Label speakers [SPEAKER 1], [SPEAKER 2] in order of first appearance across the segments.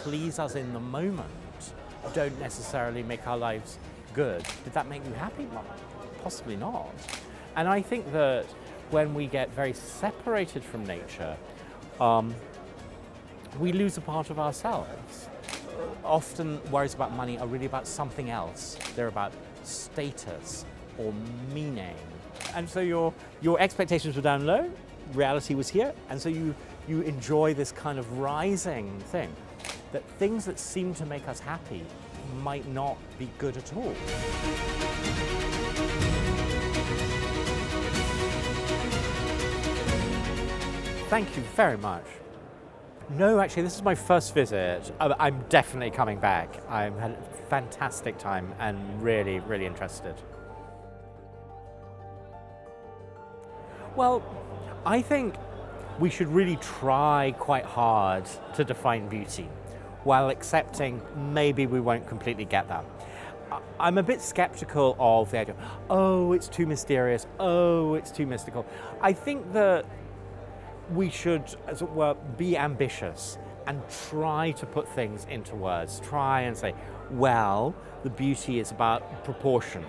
[SPEAKER 1] please us in the moment don't necessarily make our lives good. Did that make you happy? Well, possibly not. And I think that when we get very separated from nature, we lose a part of ourselves. Often worries about money are really about something else. They're about status or meaning. And so your expectations were down low, reality was here, and so you enjoy this kind of rising thing, that things that seem to make us happy might not be good at all. Thank you very much. No, actually, this is my first visit. I'm definitely coming back. I've had a fantastic time and really, really interested. Well, I think we should really try quite hard to define beauty, while accepting maybe we won't completely get that. I'm a bit skeptical of the idea, oh, it's too mysterious, oh, it's too mystical. I think that we should, as it were, be ambitious and try to put things into words. Try and say, well, the beauty is about proportion,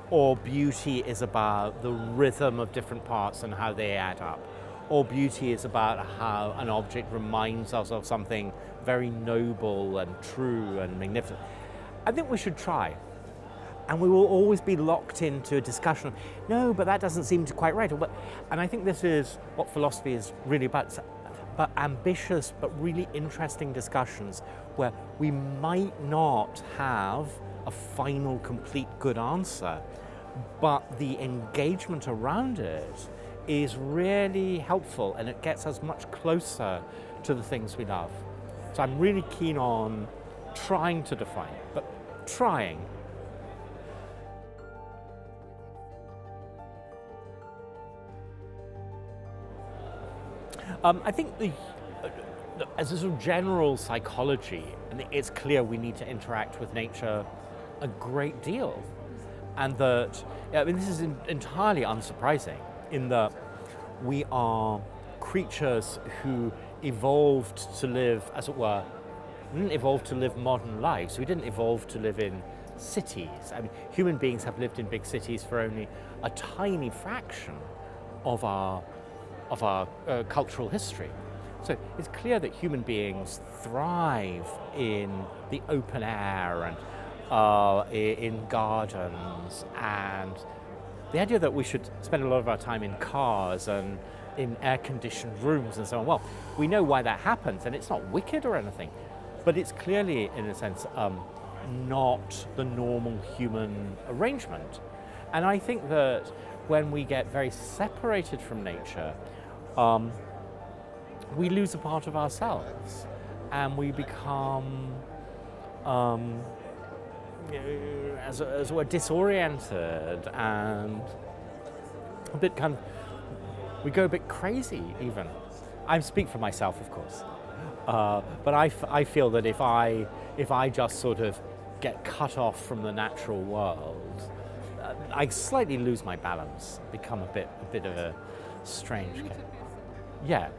[SPEAKER 1] or beauty is about the rhythm of different parts and how they add up, or beauty is about how an object reminds us of something very noble and true and magnificent. I think we should try. And we will always be locked into a discussion of, no, but that doesn't seem to quite right. And I think this is what philosophy is really about. It's about ambitious but really interesting discussions where we might not have a final, complete, good answer, but the engagement around it is really helpful and it gets us much closer to the things we love. So I'm really keen on trying to define, but trying. I think as a sort of general psychology, it's clear we need to interact with nature a great deal. And that, this is entirely unsurprising in that we are creatures who evolved to live, as it were, we didn't evolve to live modern lives. We didn't evolve to live in cities. Human beings have lived in big cities for only a tiny fraction of our cultural history. So it's clear that human beings thrive in the open air and in gardens, and the idea that we should spend a lot of our time in cars and in air-conditioned rooms and so on, well, we know why that happens, and it's not wicked or anything, but it's clearly, in a sense, not the normal human arrangement. And I think that when we get very separated from nature, we lose a part of ourselves and we become as it were disoriented and a bit we go a bit crazy even. I speak for myself, of course, but I feel that if I just sort of get cut off from the natural world, I slightly lose my balance, become a bit of a strange cat. Yeah.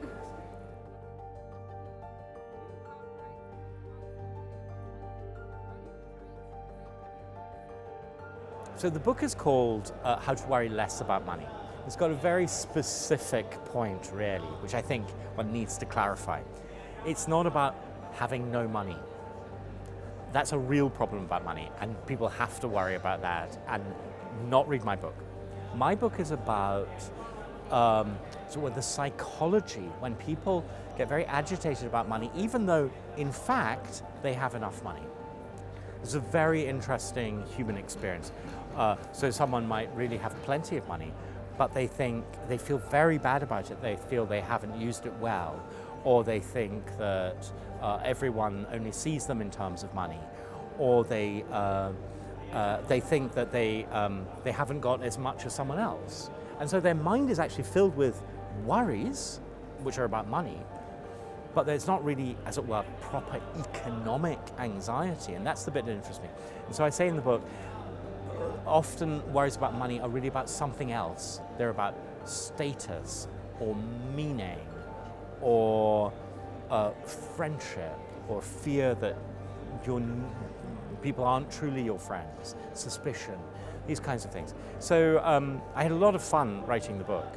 [SPEAKER 1] So the book is called How to Worry Less About Money. It's got a very specific point, really, which I think one needs to clarify. It's not about having no money. That's a real problem about money, and people have to worry about that and not read my book. My book is about the psychology when people get very agitated about money, even though, in fact, they have enough money. It's a very interesting human experience. So someone might really have plenty of money, but they feel very bad about it. They feel they haven't used it well, or they think that everyone only sees them in terms of money, or they think that they haven't got as much as someone else. And so their mind is actually filled with worries, which are about money, but there's not really, as it were, proper economic anxiety, and that's the bit that interests me. And so I say in the book, often worries about money are really about something else. They're about status or meaning or friendship or fear that people aren't truly your friends, suspicion, these kinds of things. So I had a lot of fun writing the book,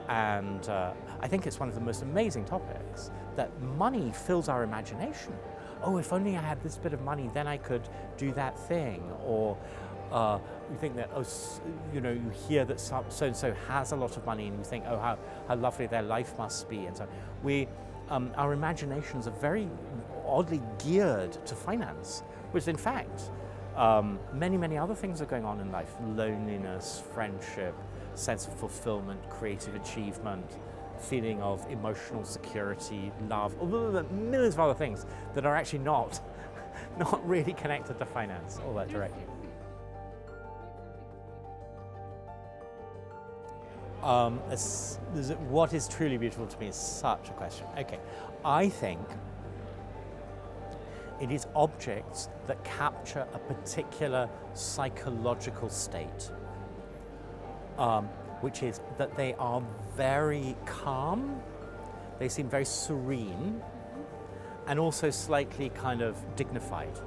[SPEAKER 1] and I think it's one of the most amazing topics, that money fills our imagination. Oh, if only I had this bit of money, then I could do that thing. Or you think that, you hear that so-and-so has a lot of money, and you think, oh, how lovely their life must be. And so our imaginations are very oddly geared to finance, which in fact, many, many other things are going on in life. Loneliness, friendship, sense of fulfillment, creative achievement, feeling of emotional security, love, millions of other things that are actually not really connected to finance all that directly. What is truly beautiful to me is such a question. Okay, I think it is objects that capture a particular psychological state, which is that they are very calm, they seem very serene, and also slightly kind of dignified.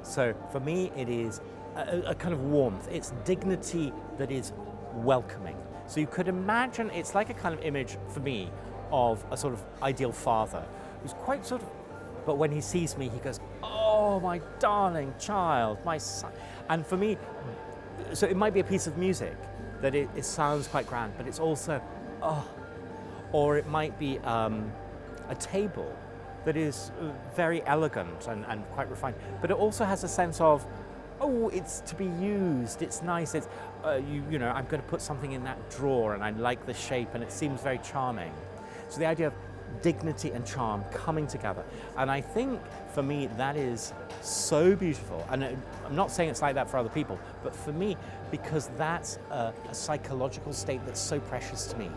[SPEAKER 1] So for me, it is a kind of warmth. It's dignity that is welcoming. So you could imagine, it's like a kind of image for me of a sort of ideal father who's quite sort of, but when he sees me, he goes, oh, my darling child, my son. And for me, so it might be a piece of music that it sounds quite grand, but it's also, oh, or it might be a table that is very elegant and quite refined, but it also has a sense of, oh, it's to be used, it's nice, it's, I'm going to put something in that drawer and I like the shape and it seems very charming. So the idea of dignity and charm coming together. And I think for me that is so beautiful. And I'm not saying it's like that for other people, but for me, because that's a psychological state that's so precious to me.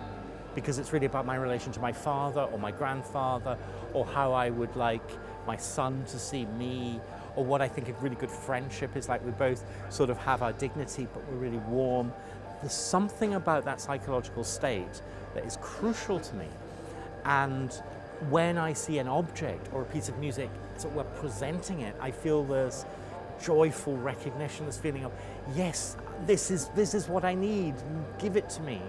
[SPEAKER 1] Because it's really about my relation to my father or my grandfather, or how I would like my son to see me, or what I think a really good friendship is like. We both sort of have our dignity, but we're really warm. There's something about that psychological state that is crucial to me. And when I see an object or a piece of music, so we're presenting it, I feel there's joyful recognition, this feeling of, yes, this is what I need, give it to me.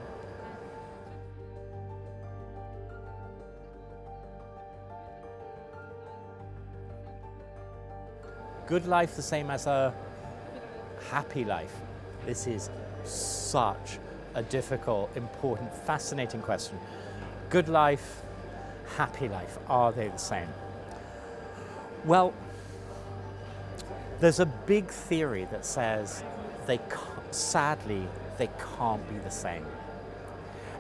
[SPEAKER 1] Good life the same as a happy life? This is such a difficult, important, fascinating question. Good life, happy life, are they the same? Well, there's a big theory that says sadly, they can't be the same.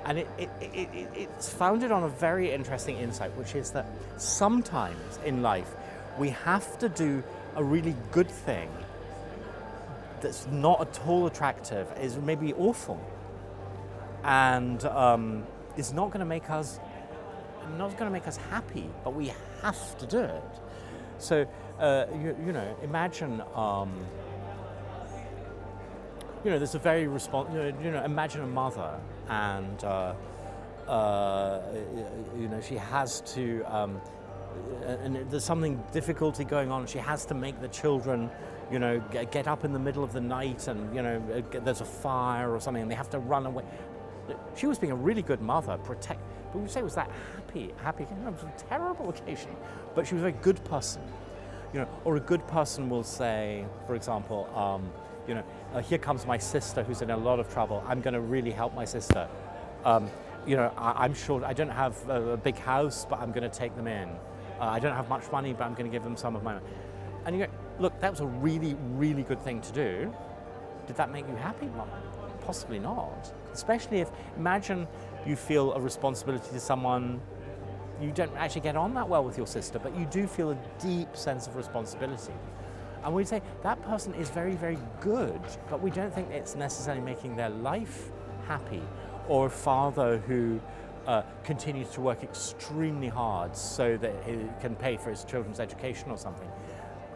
[SPEAKER 1] And it's founded on a very interesting insight, which is that sometimes in life, we have to do a really good thing that's not at all attractive, is maybe awful, and it's not going to make us happy, but we have to do it. So imagine there's a very imagine a mother, and she has to and there's something difficulty going on. She has to make the children, get up in the middle of the night, and there's a fire or something, and they have to run away. She was being a really good mother, but we say, was that happy? It was a terrible occasion, but she was a very good person. Or a good person will say, for example, here comes my sister who's in a lot of trouble. I'm going to really help my sister. I'm sure I don't have a big house, but I'm going to take them in. I don't have much money, but I'm going to give them some of my money. And you go, look, that was a really, really good thing to do. Did that make you happy? Well, possibly not. Especially if, imagine you feel a responsibility to someone, you don't actually get on that well with your sister, but you do feel a deep sense of responsibility. And we'd say that person is very, very good, but we don't think it's necessarily making their life happy. Or a father who continues to work extremely hard so that he can pay for his children's education or something.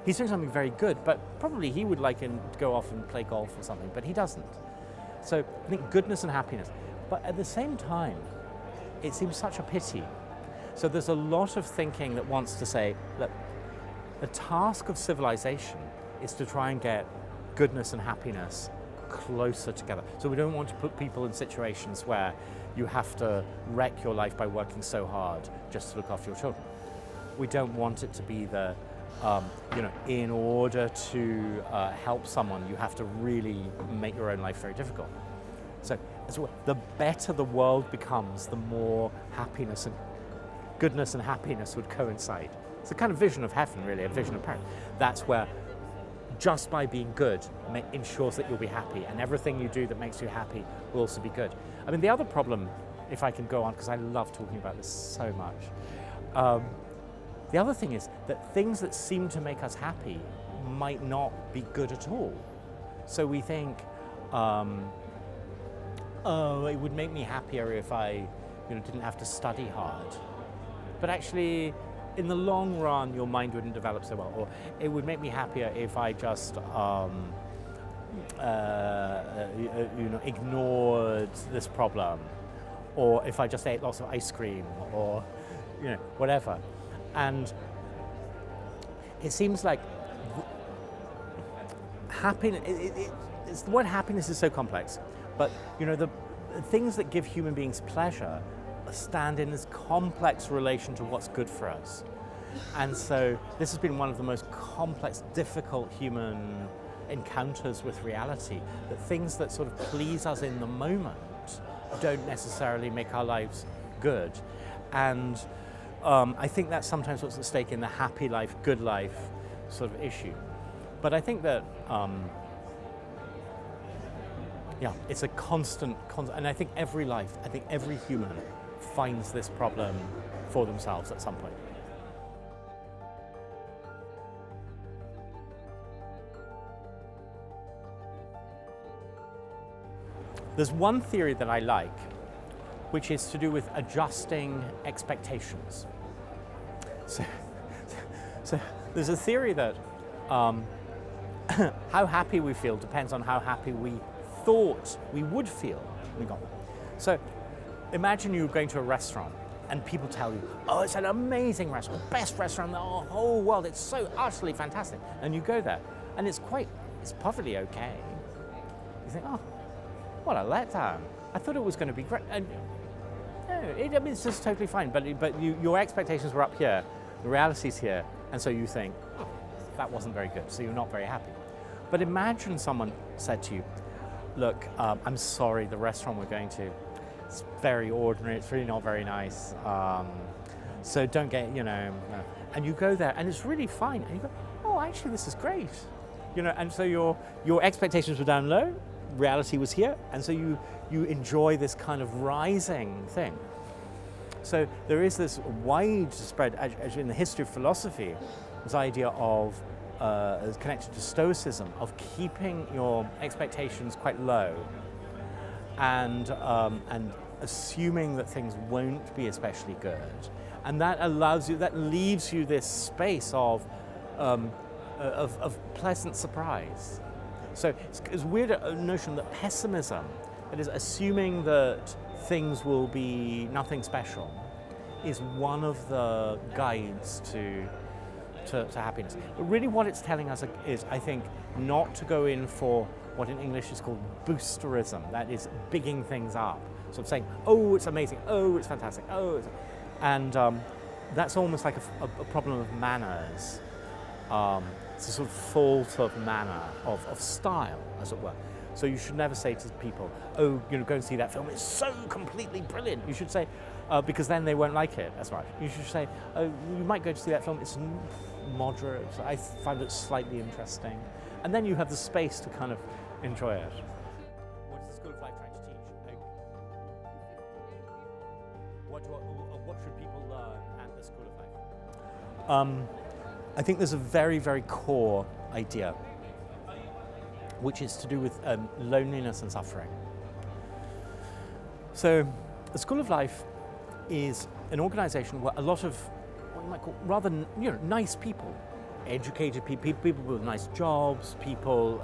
[SPEAKER 1] He's doing something very good, but probably he would like him to go off and play golf or something, but he doesn't. So I think goodness and happiness. But at the same time, it seems such a pity. So there's a lot of thinking that wants to say, look, the task of civilization is to try and get goodness and happiness closer together. So we don't want to put people in situations where you have to wreck your life by working so hard just to look after your children. We don't want it to be the, in order to help someone, you have to really make your own life very difficult. So the better the world becomes, the more happiness and goodness and happiness would coincide. It's a kind of vision of heaven, really, a vision of paradise. That's where just by being good ensures that you'll be happy, and everything you do that makes you happy will also be good. I mean, the other problem, if I can go on, because I love talking about this so much, the other thing is that things that seem to make us happy might not be good at all. So we think, it would make me happier if I didn't have to study hard. But actually, in the long run, your mind wouldn't develop so well. Or it would make me happier if I just ignored this problem, or if I just ate lots of ice cream, or whatever. And it seems like happiness. It's the word happiness is so complex, but the things that give human beings pleasure stand in this complex relation to what's good for us. And so this has been one of the most complex, difficult human encounters with reality, that things that sort of please us in the moment don't necessarily make our lives good. And I think that's sometimes what's at stake in the happy life, good life sort of issue. But I think that it's a constant, and I think every human finds this problem for themselves at some point. There's one theory that I like, which is to do with adjusting expectations. So there's a theory that how happy we feel depends on how happy we thought we would feel when we got there. So imagine you're going to a restaurant and people tell you, oh, it's an amazing restaurant, the best restaurant in the whole world, it's so utterly fantastic. And you go there and it's perfectly okay. You think, oh, what a letdown. I thought it was going to be great. And no, it's just totally fine. But your expectations were up here, the reality's here, and so you think, oh, that wasn't very good, so you're not very happy. But imagine someone said to you, look, I'm sorry, the restaurant we're going to, it's very ordinary, it's really not very nice, so don't get, and you go there and it's really fine, and you go, oh, actually this is great, and so your expectations were down low, reality was here, and so you enjoy this kind of rising thing. So there is this widespread, as in the history of philosophy, this idea of connected to Stoicism, of keeping your expectations quite low and assuming that things won't be especially good, and that leaves you this space of pleasant surprise. So it's weird a notion that pessimism, that is assuming that things will be nothing special, is one of the guides to happiness. But really what it's telling us is, I think, not to go in for what in English is called boosterism, that is bigging things up. So saying, oh, it's amazing, oh, it's fantastic, oh, and that's almost like a problem of manners. It's a sort of fault of manner, of style, as it were. So you should never say to people, oh, go and see that film, it's so completely brilliant. You should say, because then they won't like it as much. You should say, oh, you might go to see that film, it's moderate, I find it slightly interesting. And then you have the space to kind of enjoy it. What is the School of Life trying to teach? What should people learn at the School of Life? I think there's a very, very core idea, which is to do with loneliness and suffering. So the School of Life is an organization where a lot of what you might call rather nice people, educated people with nice jobs, people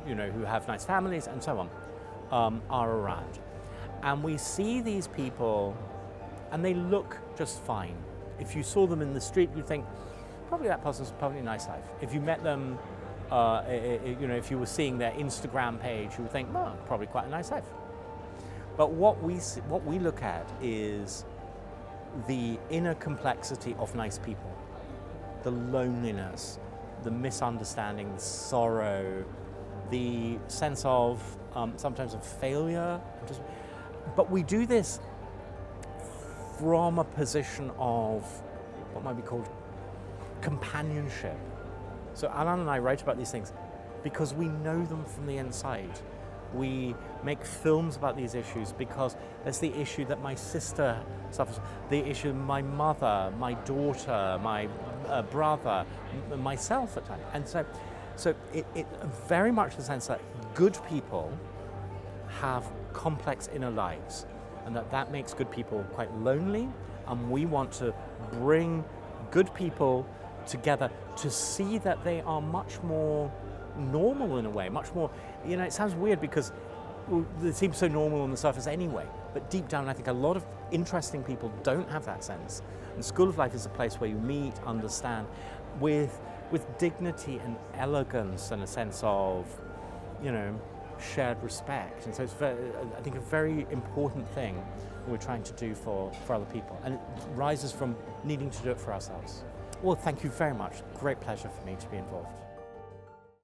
[SPEAKER 1] who have nice families and so on, are around. And we see these people and they look just fine. If you saw them in the street, you'd think, probably that person's probably a nice life. If you met them, if you were seeing their Instagram page, you would think, oh, probably quite a nice life. But what we look at is the inner complexity of nice people, the loneliness, the misunderstanding, the sorrow, the sense of sometimes of failure. But we do this from a position of what might be called companionship. So Alan and I write about these things because we know them from the inside. We make films about these issues because there's the issue that my sister suffers, the issue my mother, my daughter, my brother, myself at times. And so it very much the sense that good people have complex inner lives, and that makes good people quite lonely, and we want to bring good people together to see that they are much more normal in a way, much more, it sounds weird because it seems so normal on the surface anyway, but deep down I think a lot of interesting people don't have that sense. And School of Life is a place where you meet, understand, with dignity and elegance and a sense of, shared respect. And so it's I think a very important thing we're trying to do for other people, and it rises from needing to do it for ourselves. Well, thank you very much. Great pleasure for me to be involved.